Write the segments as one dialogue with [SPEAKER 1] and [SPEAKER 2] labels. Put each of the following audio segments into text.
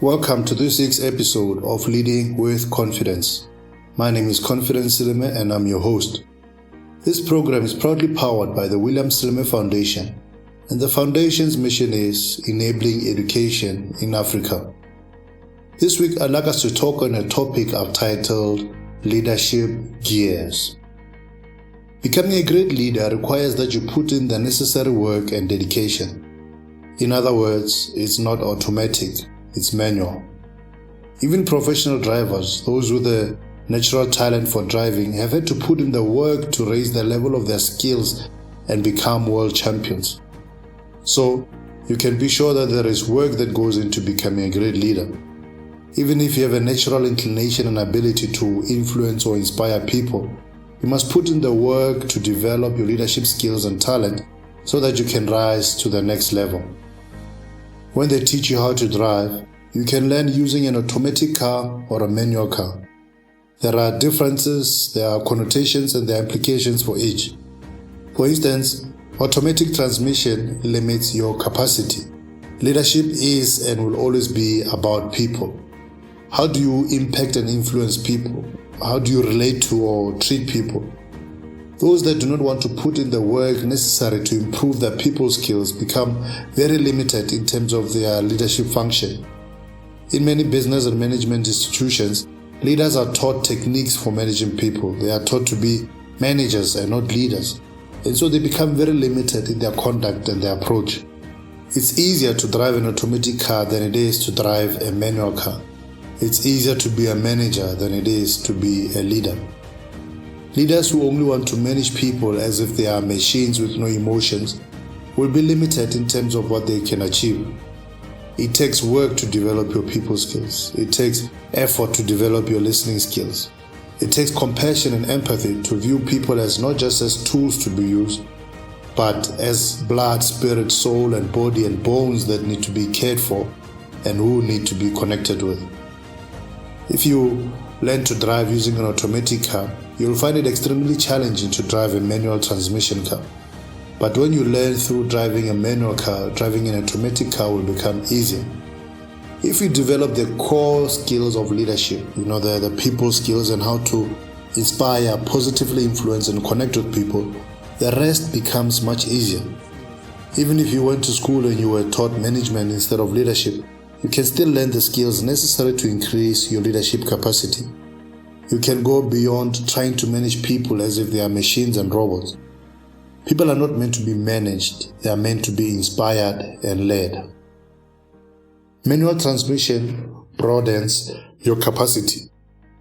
[SPEAKER 1] Welcome to this week's episode of Leading with Confidence. My name is Confidence Sileme and I'm your host. This program is proudly powered by the William Sileme Foundation, and the foundation's mission is enabling education in Africa. This week I'd like us to talk on a topic I've titled Leadership Gears. Becoming a great leader requires that you put in the necessary work and dedication. In other words, it's not automatic. It's manual. Even professional drivers, those with a natural talent for driving, have had to put in the work to raise the level of their skills and become world champions. So, you can be sure that there is work that goes into becoming a great leader. Even if you have a natural inclination and ability to influence or inspire people, you must put in the work to develop your leadership skills and talent so that you can rise to the next level. When they teach you how to drive, you can learn using an automatic car or a manual car. There are differences, there are connotations, and there are implications for each. For instance, automatic transmission limits your capacity. Leadership is and will always be about people. How do you impact and influence people? How do you relate to or treat people? Those that do not want to put in the work necessary to improve their people skills become very limited in terms of their leadership function. In many business and management institutions, leaders are taught techniques for managing people. They are taught to be managers and not leaders. And so they become very limited in their conduct and their approach. It's easier to drive an automatic car than it is to drive a manual car. It's easier to be a manager than it is to be a leader. Leaders who only want to manage people as if they are machines with no emotions will be limited in terms of what they can achieve. It takes work to develop your people skills. It takes effort to develop your listening skills. It takes compassion and empathy to view people as not just as tools to be used, but as blood, spirit, soul, and body and bones that need to be cared for and who need to be connected with. If you learn to drive using an automatic car, you'll find it extremely challenging to drive a manual transmission car. But when you learn through driving a manual car, driving an automatic car will become easier. If you develop the core skills of leadership, the people skills and how to inspire, positively influence and connect with people, the rest becomes much easier. Even if you went to school and you were taught management instead of leadership, you can still learn the skills necessary to increase your leadership capacity. You can go beyond trying to manage people as if they are machines and robots. People are not meant to be managed, they are meant to be inspired and led. Manual transmission broadens your capacity.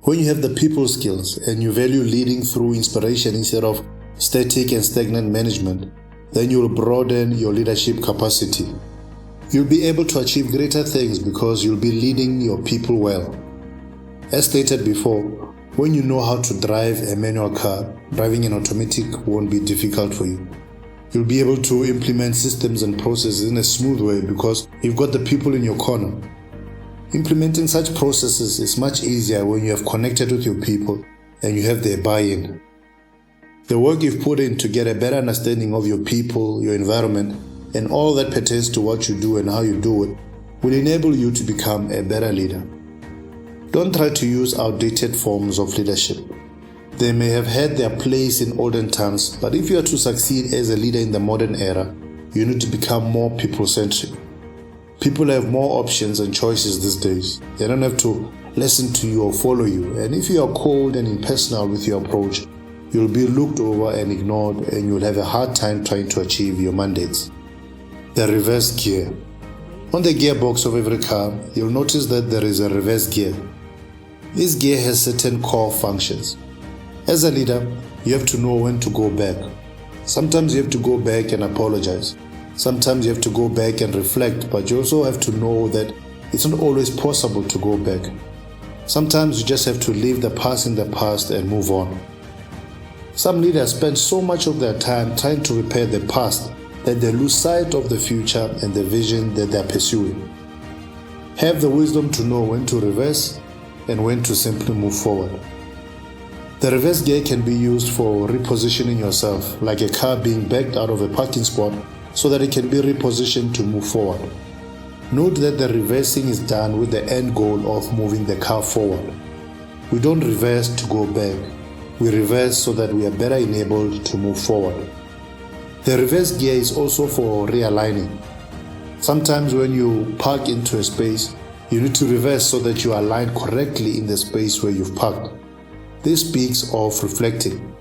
[SPEAKER 1] When you have the people skills and you value leading through inspiration instead of static and stagnant management, then you will broaden your leadership capacity. You'll be able to achieve greater things because you'll be leading your people well. As stated before, when you know how to drive a manual car, driving an automatic won't be difficult for you. You'll be able to implement systems and processes in a smooth way because you've got the people in your corner. Implementing such processes is much easier when you have connected with your people and you have their buy-in. The work you've put in to get a better understanding of your people, your environment, and all that pertains to what you do and how you do it will enable you to become a better leader. Don't try to use outdated forms of leadership. They may have had their place in olden times, but if you are to succeed as a leader in the modern era, you need to become more people-centric. People have more options and choices these days. They don't have to listen to you or follow you, and if you are cold and impersonal with your approach, you'll be looked over and ignored, and you'll have a hard time trying to achieve your mandates. The reverse gear. On the gearbox of every car, you'll notice that there is a reverse gear. This gear has certain core functions. As a leader, you have to know when to go back. Sometimes you have to go back and apologize. Sometimes you have to go back and reflect, but you also have to know that it's not always possible to go back. Sometimes you just have to leave the past in the past and move on. Some leaders spend so much of their time trying to repair the past that they lose sight of the future and the vision that they are pursuing. Have the wisdom to know when to reverse and when to simply move forward. The reverse gear can be used for repositioning yourself, like a car being backed out of a parking spot so that it can be repositioned to move forward. Note that the reversing is done with the end goal of moving the car forward. We don't reverse to go back. We reverse so that we are better enabled to move forward. The reverse gear is also for realigning. Sometimes when you park into a space, you need to reverse so that you are aligned correctly in the space where you've parked. This speaks of reflecting.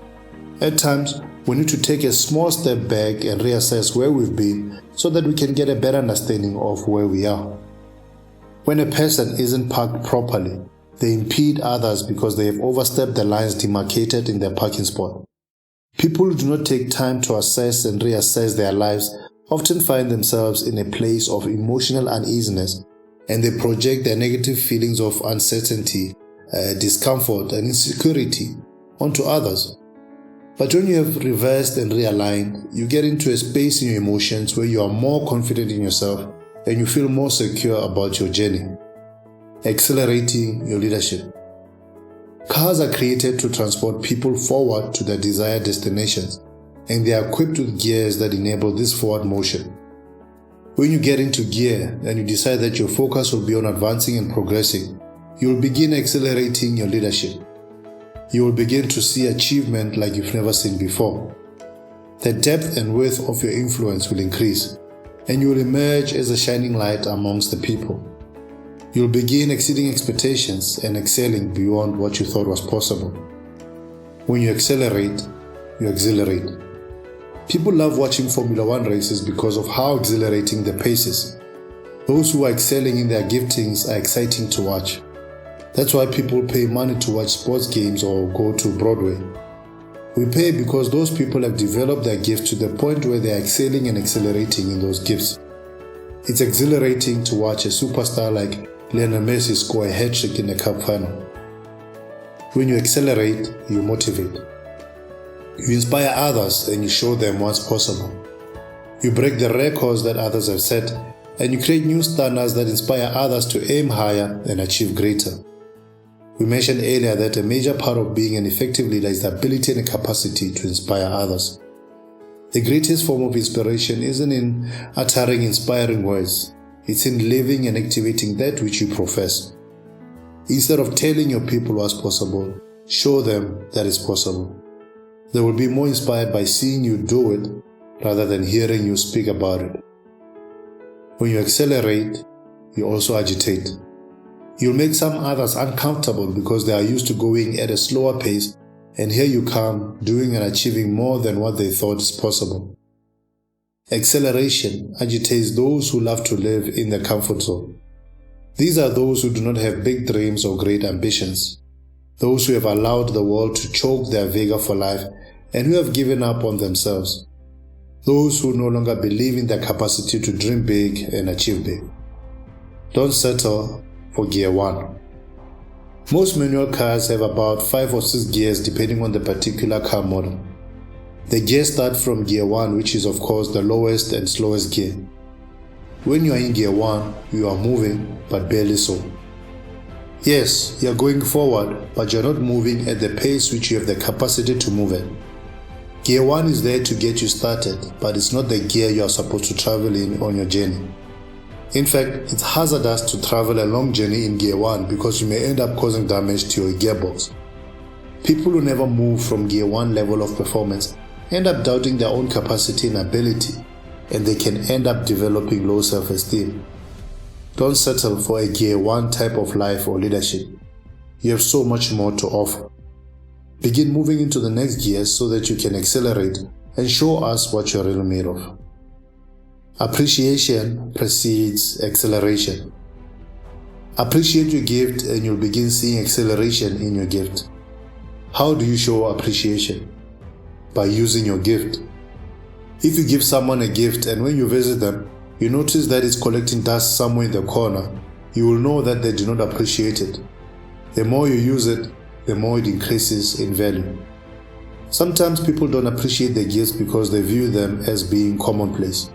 [SPEAKER 1] At times, we need to take a small step back and reassess where we've been so that we can get a better understanding of where we are. When a person isn't parked properly, they impede others because they have overstepped the lines demarcated in their parking spot. People who do not take time to assess and reassess their lives often find themselves in a place of emotional uneasiness, and they project their negative feelings of uncertainty, discomfort, and insecurity onto others. But when you have reversed and realigned, you get into a space in your emotions where you are more confident in yourself and you feel more secure about your journey. Accelerating your leadership. Cars are created to transport people forward to their desired destinations, and they are equipped with gears that enable this forward motion. When you get into gear and you decide that your focus will be on advancing and progressing, you will begin accelerating your leadership. You will begin to see achievement like you've never seen before. The depth and width of your influence will increase, and you will emerge as a shining light amongst the people. You will begin exceeding expectations and excelling beyond what you thought was possible. When you accelerate, you exhilarate. People love watching Formula One races because of how exhilarating the pace is. Those who are excelling in their giftings are exciting to watch. That's why people pay money to watch sports games or go to Broadway. We pay because those people have developed their gift to the point where they are excelling and accelerating in those gifts. It's exhilarating to watch a superstar like Lionel Messi score a hat-trick in a cup final. When you accelerate, you motivate. You inspire others and you show them what's possible. You break the records that others have set, and you create new standards that inspire others to aim higher and achieve greater. We mentioned earlier that a major part of being an effective leader is the ability and the capacity to inspire others. The greatest form of inspiration isn't in uttering inspiring words, it's in living and activating that which you profess. Instead of telling your people what's possible, show them that it's possible. They will be more inspired by seeing you do it rather than hearing you speak about it. When you accelerate, you also agitate. You'll make some others uncomfortable because they are used to going at a slower pace, and here you come doing and achieving more than what they thought is possible. Acceleration agitates those who love to live in the comfort zone. These are those who do not have big dreams or great ambitions. Those who have allowed the world to choke their vigor for life and who have given up on themselves. Those who no longer believe in their capacity to dream big and achieve big. Don't settle for gear 1. Most manual cars have about 5 or 6 gears depending on the particular car model. The gears start from gear 1, which is of course the lowest and slowest gear. When you are in gear 1, you are moving, but barely so. Yes, you are going forward, but you are not moving at the pace which you have the capacity to move at. Gear 1 is there to get you started, but it's not the gear you are supposed to travel in on your journey. In fact, it's hazardous to travel a long journey in gear 1 because you may end up causing damage to your gearbox. People who never move from gear 1 level of performance end up doubting their own capacity and ability, and they can end up developing low self-esteem. Don't settle for a gear 1 type of life or leadership. You have so much more to offer. Begin moving into the next gear so that you can accelerate and show us what you are really made of. Appreciation precedes acceleration. Appreciate your gift and you'll begin seeing acceleration in your gift. How do you show appreciation? By using your gift. If you give someone a gift and when you visit them, you notice that it's collecting dust somewhere in the corner, you will know that they do not appreciate it. The more you use it, the more it increases in value. Sometimes people don't appreciate their gifts because they view them as being commonplace.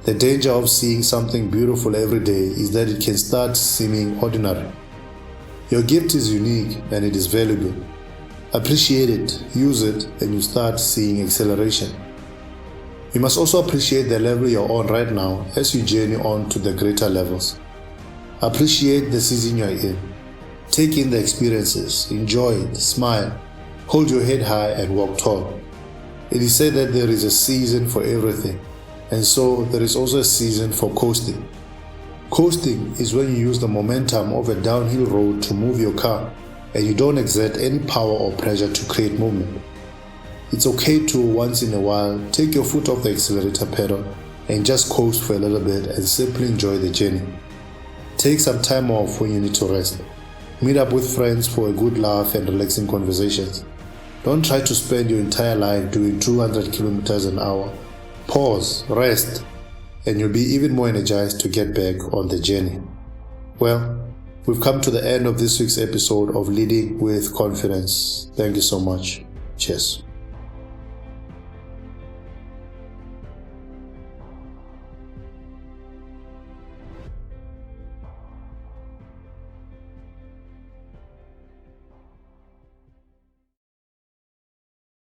[SPEAKER 1] The danger of seeing something beautiful every day is that it can start seeming ordinary. Your gift is unique and it is valuable. Appreciate it, use it, and you start seeing acceleration. You must also appreciate the level you're on right now as you journey on to the greater levels. Appreciate the season you're in. Take in the experiences, enjoy it, smile, hold your head high and walk tall. It is said that there is a season for everything, and so there is also a season for coasting. Coasting is when you use the momentum of a downhill road to move your car and you don't exert any power or pressure to create movement. It's okay to once in a while take your foot off the accelerator pedal and just coast for a little bit and simply enjoy the journey. Take some time off when you need to rest. Meet up with friends for a good laugh and relaxing conversations. Don't try to spend your entire life doing 200 kilometers an hour. Pause, rest, and you'll be even more energized to get back on the journey. Well, we've come to the end of this week's episode of Leading with Confidence. Thank you so much. Cheers.